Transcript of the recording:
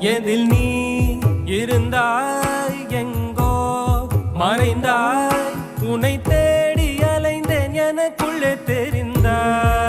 எதில் நீ இருந்தாய் எங்கோ மறைந்தாய் உன்னை தேடி அலைந்தேன் எனக்குள்ளே தெரிந்தாய்